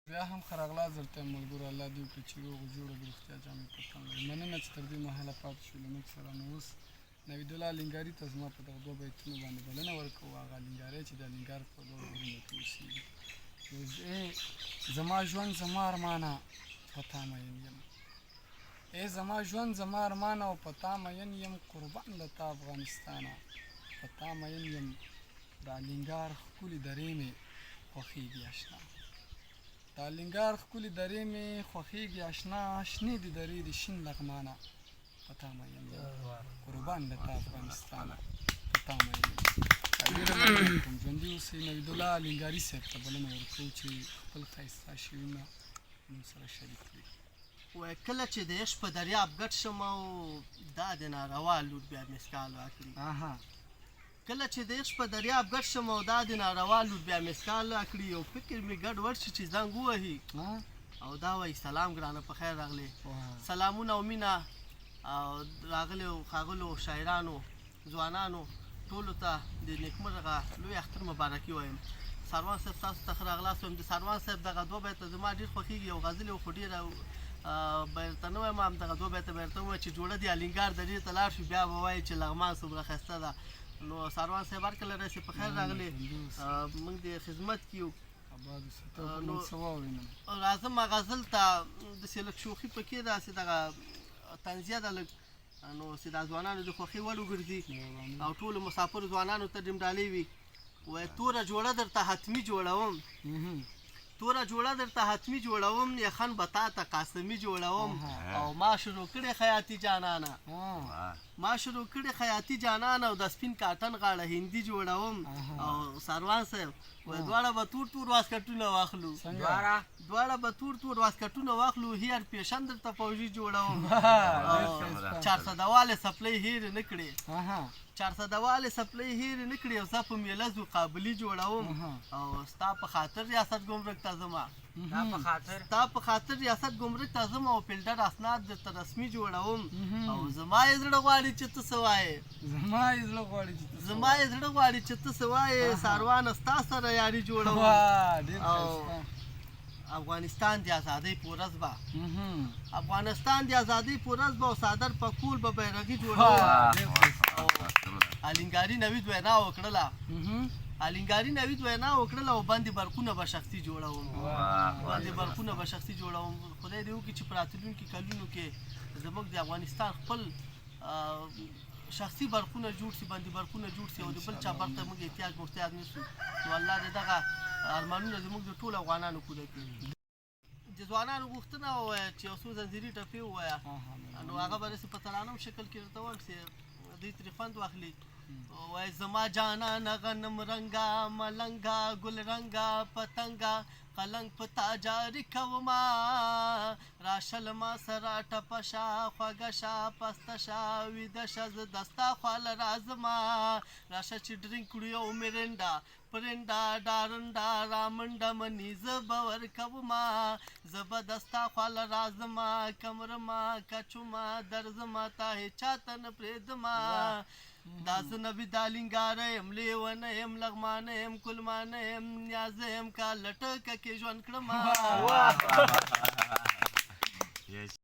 بیا هم ښه راغلاست درته ملګرو الله دې وکړي چې روغ جوړه د روغتیا جامې په تن لري مننه چې تر دې مهاله پاتې شو له موږ سره نو اوس نویدالله لنګاري ته زما په دغه دوه بیتونو باندې بلنه ورکوو هغه لنګارۍ چې د لنګار په لوړ غرونو کې اوسېږي زما ژوند زما ارمانه په تا مین یم ای زما ژوند زما ارمانه او په تا مین یم قربان له تا افغانستانه په تا مین یم دا لنګار ښکلې درې مې خوښېږي اشنا دا لنګار ښکلې درې مې خوښېږي اشنا شنې د درې د شین لغمانه په تا مین یم قربان له تا افغانستانه په تا مین یم ډېره مننه کوم ژوندي اوسئ نویدالله لنګاري صاحب ته بلنه ورکوو چې خپل ښایسته شعرونه موږ سره شریک کړي وایي کله چې د عشق په دریاب ګډ شم او دا د ناروا لور بیا مسکال راکړي کله چې د عشق په دریاب ګډ شم او دا د ناروا لور بیا مسکال راکړي یو فکر مې ګډ ورشي چې زنګ ووهي او دا وایي سلام ګرانه په خیر راغلی سلامونه او مینه او راغلیو ښاغلو شاعرانو ځوانانو ټولو ته د نیکمرغه لوی اختر مبارکي وایم سروان صاحب تاسو ته ښه راغلاست وایم د سروان صاحب دغه دوه بیته زما ډېر خوښېږي او غزل یې خو ډېره به درته نه وایم همدغه دوه بیته به درته ووایم چې جوړه د الینګار درې ته لاړ شو بیا به وایي چې لغمان څومره ښایسته ده نو سروان صاحب هر کله راسې په خیر راغلی موږ د خدمت کې یو راځم غزل ته داسې لږ شوخي پکې داسې دغه طنزیه ده لږ نو چې دا ځوانانو د خوښۍ وړ وګرځي او ټولو مسافرو ځوانانو ته ډمډالۍ وي وایي توره جوړه درته حتمي جوړوم توره جوړه درته حتمي جوړوم یخن به تا ته قاسمي جوړوم او ما شروع کړې خیاطي جانانه ما شروع کړې خیاطي جانانه او د سپین کاټن غاړه هندي جوړوم او سروان صاحب وایي دواړه به تور تور واسکټونه واخلو دواړه به تور تور واسکټونه واخلو هیر پیشن درته فوجي جوړوم او 400 والې سپلۍ هېرې نه کړې 400 والې سپلۍ هېرې نه کړې او زه په میله ځو قابلي جوړوم او ستا په خاطر ریاست ګمرک ته ځمه ستا په خاطر ریاست ګمرک ته ځم او فلټر اسناد درته رسمي جوړوم او زما یې زړه غواړي چې ته څه وایې زما یې زړه غواړي چې ته څه وایې ساروانه ستا سره یاري جوړوم او افغانستان د ازادۍ په ورځ به افغانستان د ازادۍ په ورځ به او صادر په کول به بیرغي جوړوم او الینګاري نوید وینا وکړله الینګاري نوید وینا وکړله او باندې برقونه به شخصي جوړوم باندې برقونه به شخصي جوړوم خدای دې وکړي چې په راتلونکي کلونو کې زموږ د افغانستان خپل شخصي برقونه جوړ شي باندې برقونه جوړ شي او د بل چا برق ته موږ احتیاج محتاج نه شو نو الله دې دغه ارمانونه زموږ د ټولو افغانانو پوره کړي د ځوانانو غوښتنه ووایه چې یو څو زنځیري ټپې ووایه نو هغه به داسې په ترانم شکل کې درته وایم چې دوی ترې خوند واخلي وایي زما جانانه غنم رنګه ملنګه ګل رنګه پتنګه قلنګ په تا جاري کومه راشه له ما سره ټپه شه خوږه شه پسته شه ویده شه زه د ستا خواله راځمه راشه چې ډرینک کړو یو میرنډا پرنډا ډارنډا رامنډه مني زه به ورکومه زه به د ستا خواله راځمه کمرمه کچومه درځمه تا هېچا ته نه پرېږدمه دا زه نبي دا لنګاره یم لیونه یم لغمانه یم کلمانه یم نیازه یم کا لټکه کې ژوند کړمه